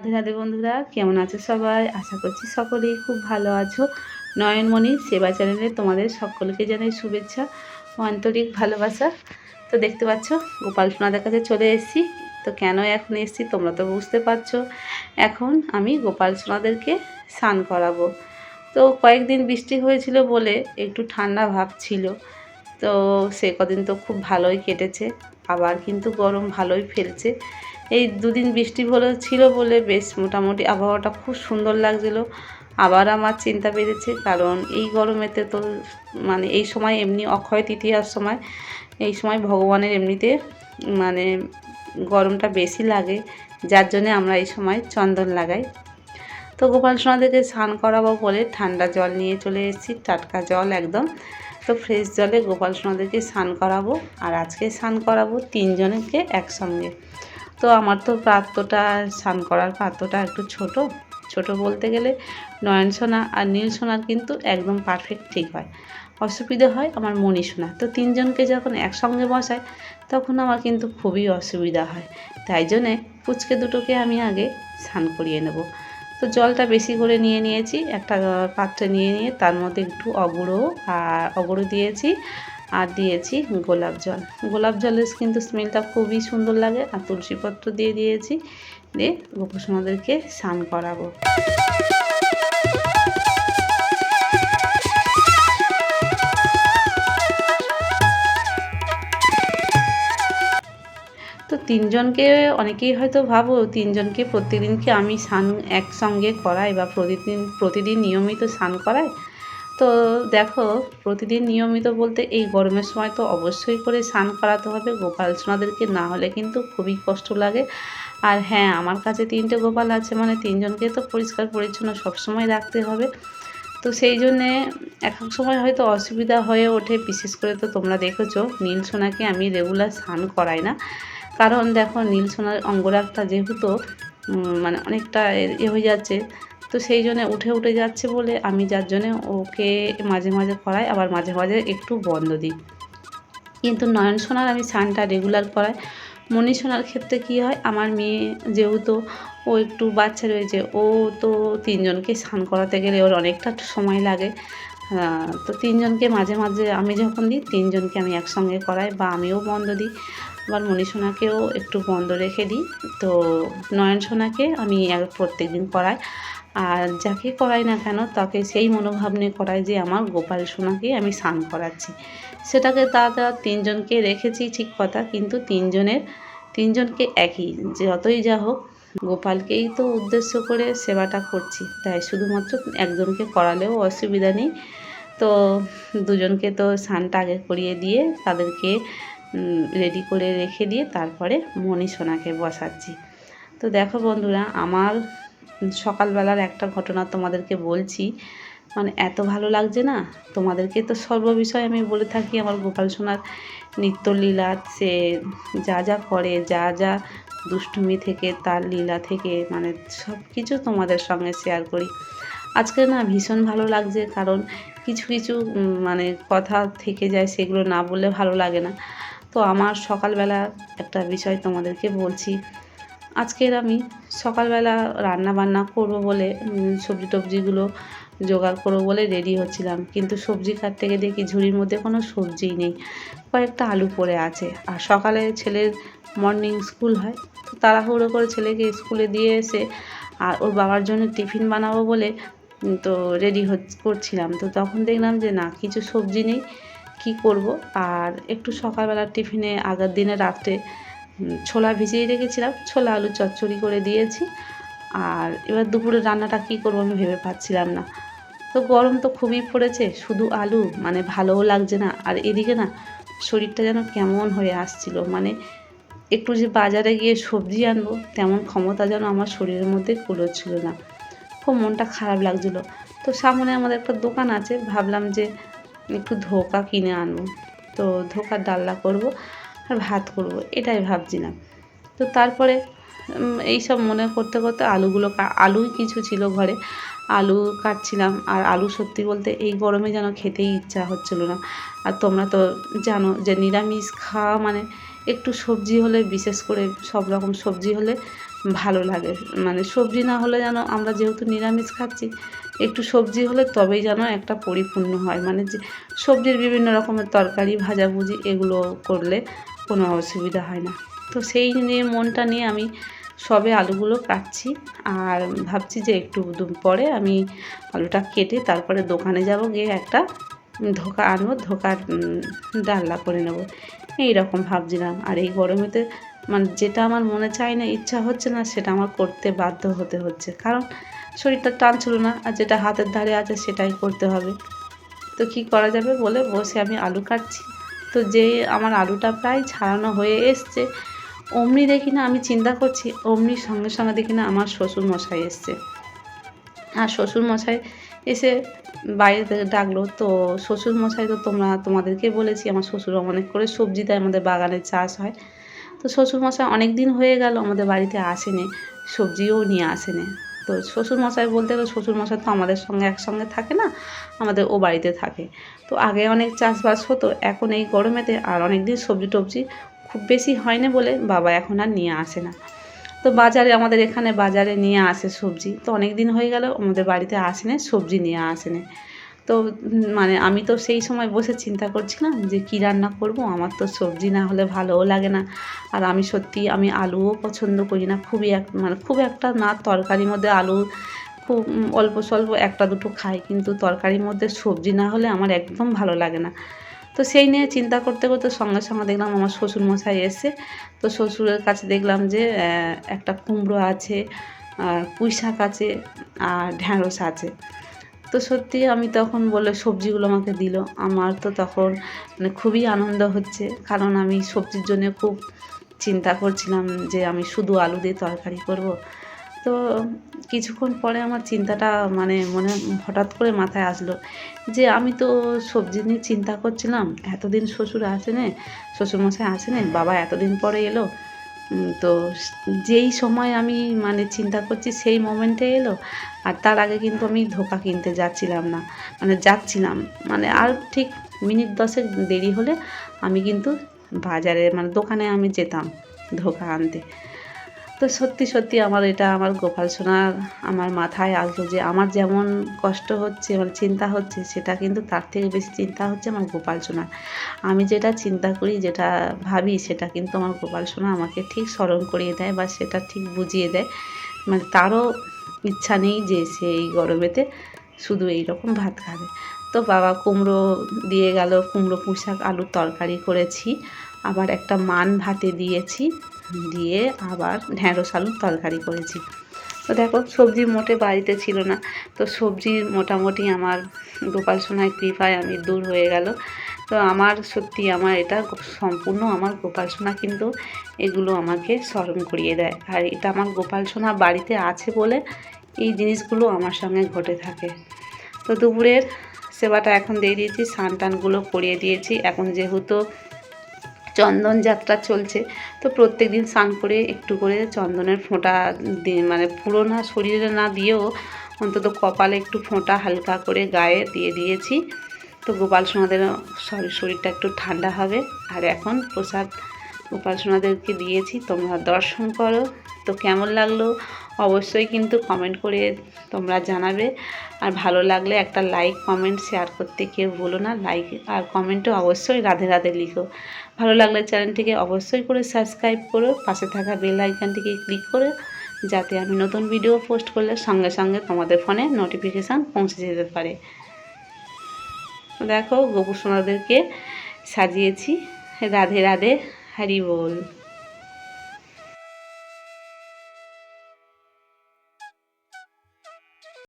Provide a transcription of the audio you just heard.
রাধে রাধে বন্ধুরা, কেমন আছো সবাই? আশা করছি সকলেই খুব ভালো আছো। নয়নমণি সেবা চ্যানেলে তোমাদের সকলকে জানাই শুভেচ্ছা ও আন্তরিক ভালোবাসা। তো দেখতে পাচ্ছ গোপাল সোনাদের কাছে চলে এসেছি। তো কেন এখন এসেছি তোমরা তো বুঝতে পারছো। এখন আমি গোপাল সোনাদেরকে স্নান করাবো। তো কয়েকদিন বৃষ্টি হয়েছিল বলে একটু ঠান্ডা ভাব ছিল। তো সে কদিন তো খুব ভালোই কেটেছে, আবার কিন্তু গরম ভালোই ফেলছে। এই দুদিন বৃষ্টি ছিল বলে বেশ মোটামুটি আবহাওয়াটা খুব সুন্দর লাগছিল। আবার আমার চিন্তা বেড়েছে, কারণ এই গরমেতে তো মানে এই সময় এমনি অক্ষয় তৃতীয়ার সময় এই সময় ভগবানের এমনিতে মানে গরমটা বেশি লাগে, যার জন্যে আমরা এই সময় চন্দন লাগাই। তো গোপাল সোনাদেরকে স্নান করাবো বলে ঠান্ডা জল নিয়ে চলে এসেছি, টাটকা জল একদম। তো ফ্রেশ জলে গোপাল সোনাদেরকে স্নান করাবো, আর আজকে স্নান করাবো তিনজনকে একসঙ্গে। তো আমার তো পাত্রটা স্নান করার পাত্রটা একটু ছোট বলতে গেলে নয়ন সোনা আর নীল সোনার কিন্তু একদম পারফেক্ট ঠিক হয়। অসুবিধা হয় আমার মণি সোনা। তো তিনজনকে যখন একসঙ্গে বসায় তখন আমার কিন্তু খুবই অসুবিধা হয়। তাই জন্যে পুচকে দুটোকে আমি আগে স্নান করিয়ে নেব। তো জলটা বেশি করে নিয়েছি, একটা পাত্রে নিয়ে তার মধ্যে একটু অগুড়ো দিয়েছি, আর দিয়েছি গোলাপ জলের কিন্তু স্মেলটা খুবই সুন্দর লাগে। আর তুলসীপত্র দিয়েছি, দিয়ে গোপাল সোনাদেরকে স্নান করাবো। তো তিনজনকে অনেকেই হয়তো ভাবো তিনজনকে প্রত্যেকদিন কি আমি স্নান একসঙ্গে করাই বা প্রতিদিন নিয়মিত স্নান করাই। তো দেখো, প্রতিদিন নিয়মিত বলতে এই গরমের সময় তো অবশ্যই করে স্নান করাতে হবে গোপাল সোনাদেরকে, না হলে কিন্তু খুবই কষ্ট লাগে। আর হ্যাঁ, আমার কাছে 3টে গোপাল আছে, মানে তিনজনকে তো পরিষ্কার পরিচ্ছন্ন সবসময় রাখতে হবে। তো সেই জন্যে এক এক সময় হয়তো অসুবিধা হয়ে ওঠে। বিশেষ করে তো তোমরা দেখেছো নীল সোনাকে আমি রেগুলার স্নান করাই না, কারণ দেখো নীল সোনার অঙ্গরাগটা যেহেতু মানে অনেকটা হয়ে যাচ্ছে। তো সেই জন্য উঠে যাচ্ছে বলে আমি যার জন্যে ওকে মাঝে মাঝে করাই, আবার মাঝে মাঝে একটু বন্ধ দিই। কিন্তু নয়ন সোনার আমি স্নানটা রেগুলার করাই। মণি সোনার ক্ষেত্রে কী হয়, আমার মেয়ে যেহেতু ও একটু বাচ্চা রয়েছে, ও তো তিনজনকে স্নান করাতে গেলে ওর অনেকটা সময় লাগে। তো তিনজনকে মাঝে মাঝে আমি যখন দিই তিনজনকে আমি একসঙ্গে করাই, বা আমিও বন্ধ দিই, আবার মণি সোনাকেও একটু বন্ধ রেখে দিই। তো নয়ন সোনাকে আমি প্রত্যেক দিন করাই। আর যাকে করাই না কেন তাকে সেই মনোভাব নিয়ে করাই যে আমার গোপাল সোনাকে আমি স্নান করাচ্ছি। সেটাকে তারা তিনজনকে রেখেছি ঠিক কথা, কিন্তু তিনজনকে একই, যতই যা হোক গোপালকেই তো উদ্দেশ্য করে সেবাটা করছি, তাই শুধুমাত্র একজনকে করালেও অসুবিধা নেই। তো দুজনকে তো স্নানটা আগে করিয়ে দিয়ে তাদেরকে রেডি করে রেখে দিয়ে তারপরে মণি সোনাকে বসাচ্ছি। তো দেখো বন্ধুরা, আমার সকালবেলার একটা ঘটনা তোমাদেরকে বলছি, মানে এত ভালো লাগছে না। তোমাদেরকে তো সর্ববিষয় আমি বলে থাকি আমার গোপাল সোনার নিত্যলীলা, সে যা যা করে, যা যা দুষ্টুমি থেকে তার লীলা থেকে, মানে সব কিছু তোমাদের সঙ্গে শেয়ার করি। আজকে না ভীষণ ভালো লাগছে, কারণ কিছু কিছু মানে কথা থেকে যায়, সেগুলো না বললে ভালো লাগে না। তো আমার সকালবেলা একটা বিষয় তোমাদেরকে বলছি। আজকের আমি সকালবেলা রান্না বান্না করব বলে সবজি টবজিগুলো জোগাড় করবো বলে রেডি হচ্ছিলাম, কিন্তু সবজি কাটতে গিয়ে দেখি ঝুড়ির মধ্যে কোনো সবজিই নেই, কয়েকটা আলু পড়ে আছে। আর সকালে ছেলের মর্নিং স্কুল হয়, তো তাড়াহুড়ো করে ছেলেকে স্কুলে দিয়ে এসে আর ওর বাবার জন্য টিফিন বানাবো বলে তো রেডি করছিলাম। তো তখন দেখলাম যে না, কিছু সবজি নেই, কি করব। আর একটু সকালবেলা টিফিনে আগের দিনে রাত্রে ছোলা ভিজিয়ে রেখেছিলাম, ছোলা আলু চচ্চড়ি করে দিয়েছি। আর এবার দুপুরে রান্নাটা কী করবো আমি ভেবে পাচ্ছিলাম না। তো গরম তো খুবই পড়েছে, শুধু আলু মানে ভালোও লাগছে না। আর এদিকে না শরীরটা যেন কেমন হয়ে আসছিল, মানে একটু যে বাজারে গিয়ে সবজি আনবো তেমন ক্ষমতা যেন আমার শরীরের মধ্যে কুলোচ্ছিল না। খুব মনটা খারাপ লাগছিল। তো সামনে আমাদের একটা দোকান আছে, ভাবলাম যে একটু ধোকা কিনে আনবো। তো ধোকার ডালনা করব আর ভাত করব, এটাই ভাবছিলাম। তো তারপরে এইসব মনে করতে করতে আলুই কিছু ছিল ঘরে, আলু কাটছিলাম। আর আলু সত্যি বলতে এই গরমে যেন খেতেই ইচ্ছা হচ্ছিল না। আর তোমরা তো জানো যে নিরামিষ খাওয়া মানে একটু সবজি হলে, বিশেষ করে সব রকম সবজি হলে ভালো লাগে। মানে সবজি না হলে যেন আমরা যেহেতু নিরামিষ খাচ্ছি, একটু সবজি হলে তবেই যেন একটা পরিপূর্ণ হয়। মানে যে সবজির বিভিন্ন রকমের তরকারি ভাজাভুজি এগুলো করলে কোনো অসুবিধা হয় না। তো সেই নিয়ে মনটা নিয়ে আমি সবে আলুগুলো কাটছি আর ভাবছি যে একটু পরে আমি আলুটা কেটে তারপরে দোকানে যাব, গিয়ে একটা ধোকা আনবো, ধোকার ডালনা করে নেব, এই রকম ভাবছিলাম। আর এই গরমেতে মানে যেটা আমার মনে চায় না, ইচ্ছা হচ্ছে না, সেটা আমার করতে বাধ্য হতে হচ্ছে, কারণ শরীরটা টানছিল না, আর যেটা হাতের ধারে আছে সেটাই করতে হবে। তো কি করা যাবে বলে বসে আমি আলু কাটছি। তো যেই আমার আলুটা প্রায় ছাড়ানো হয়ে এসছে, অমনি দেখি না, আমি চিন্তা করছি, অমনি সঙ্গে সঙ্গে দেখি না আমার শ্বশুরমশাই এসছে। আর শ্বশুরমশাই এসে বাইরে থেকে ডাকলো। তো শ্বশুরমশাই তো তোমাদেরকে বলেছি আমার শ্বশুর অনেক করে সবজি দেয়, আমাদের বাগানে চাষ হয়। তো শ্বশুরমশাই অনেক দিন হয়ে গেল আমাদের বাড়িতে আসেনি, সবজিও নিয়ে আসেনি। তো শ্বশুরমশাই বলতে গেলে শ্বশুরমশাই তো আমাদের সঙ্গে একসঙ্গে থাকে না, আমাদের ও বাড়িতে থাকে। তো আগে অনেক চাষবাস হতো, এখন এই গরমেতে আর অনেক দিন সবজি টবজি খুব বেশি হয় না বলে বাবা এখন আর নিয়ে আসে না। তো বাজারে আমাদের এখানে বাজারে নিয়ে আসে সবজি, তো অনেক দিন হয়ে গেল আমাদের বাড়িতে আসেনি, সবজি নিয়ে আসেনি। তো মানে আমি তো সেই সময় বসে চিন্তা করছিলাম যে কী রান্না করব, আমার তো সবজি না হলে ভালোও লাগে না। আর আমি সত্যি আমি আলুও পছন্দ করি না, মানে খুব একটা না, তরকারির মধ্যে আলু খুব অল্প স্বল্প একটা দুটো খাই, কিন্তু তরকারির মধ্যে সবজি না হলে আমার একদম ভালো লাগে না। তো সেই নিয়ে চিন্তা করতে করতে সঙ্গে সঙ্গে দেখলাম আমার শ্বশুরমশাই এসে। তো শ্বশুরের কাছে দেখলাম যে একটা কুমড়ো আছে, আর পুঁই শাক আছে, আর ঢ্যাঁড়স আছে। তো সত্যি আমি তখন বলে সবজিগুলো আমাকে দিল, আমার তো তখন মানে খুবই আনন্দ হচ্ছে, কারণ আমি সবজির জন্য খুব চিন্তা করছিলাম যে আমি শুধু আলু দিয়ে তরকারি করব। তো কিছুক্ষণ পরে আমার চিন্তাটা মানে মনে হঠাৎ করে মাথায় আসলো যে আমি তো সবজি নিয়ে চিন্তা করছিলাম, এতদিন শ্বশুর আসেনি, শ্বশুরমশাই আসেনি, বাবা এতদিন পরে এলো। তো যেই সময় আমি মানে চিন্তা করছি সেই মোমেন্টে এলো। আর তার আগে কিন্তু আমি ধোকা কিনতে যাচ্ছিলাম না, মানে যাচ্ছিলাম, মানে আর ঠিক মিনিট 10 দেরি হলে আমি কিন্তু বাজারে মানে দোকানে আমি যেতাম ধোকা আনতে। তো সত্যি সত্যি আমার এটা আমার গোপাল সোনার আমার মাথায় আসলো যে আমার যেমন কষ্ট হচ্ছে, মানে চিন্তা হচ্ছে, সেটা কিন্তু তার থেকে বেশি চিন্তা হচ্ছে আমার গোপাল সোনার। আমি যেটা চিন্তা করি, যেটা ভাবি, সেটা কিন্তু আমার গোপাল সোনা আমাকে ঠিক স্মরণ করিয়ে দেয় বা সেটা ঠিক বুঝিয়ে দেয়। মানে তারও ইচ্ছা নেই যে সে এই গরমেতে শুধু এই রকম ভাত খাবে। তো বাবা কুমড়ো দিয়ে গেল, কুমড়ো পুঁই শাক আলুর তরকারি করেছি, আবার একটা মান ভাতে দিয়েছি, দিয়ে আবার ঢ্যাঁড়স আলুর তরকারি করেছি। তো দেখো সবজি মোটে বাড়িতে ছিল না, তো সবজি মোটামুটি আমার গোপাল সোনার কৃপায় আমি দূর হয়ে গেল। তো আমার সত্যি আমার এটা সম্পূর্ণ আমার গোপাল সোনা কিন্তু এগুলো আমাকে স্মরণ করিয়ে দেয়, আর এটা আমার গোপাল সোনা বাড়িতে আছে বলে এই জিনিসগুলো আমার সঙ্গে ঘটে থাকে। তো দুপুরের সেবাটা এখন দিয়ে দিয়েছি, স্নান টানগুলো করিয়ে দিয়েছি। এখন যেহেতু চন্দন যাত্রা চলছে, তো প্রত্যেক দিন স্নান করে একটু করে চন্দনের ফোঁটা মানে পুরো না শরীরে না দিয়েও অন্তত কপালে একটু ফোঁটা হালকা করে গায়ে দিয়ে দিয়েছি। তো গোপাল সোনাদের শরীরটা একটু ঠান্ডা হবে। আর এখন প্রসাদ গোপাল সোনাদেরকে দিয়েছি, তোমরা দর্শন করো। তো কেমন লাগলো অবশ্যই কিন্তু কমেন্ট করে তোমরা জানাবে, আর ভালো লাগলে একটা লাইক কমেন্ট শেয়ার করতে কেউ ভুলো না। লাইক আর কমেন্টও অবশ্যই রাধে রাধে লিখো। ভালো লাগলে চ্যানেলটিকে অবশ্যই করে সাবস্ক্রাইব করো, পাশে থাকা বেল আইকনটিকে ক্লিক করে, যাতে আমি নতুন ভিডিও পোস্ট করলে সঙ্গে সঙ্গে তোমাদের ফোনে নোটিফিকেশান পৌঁছে যেতে পারে। দেখো গোপু সোনাদেরকে সাজিয়েছি। রাধে রাধে, হরি বল।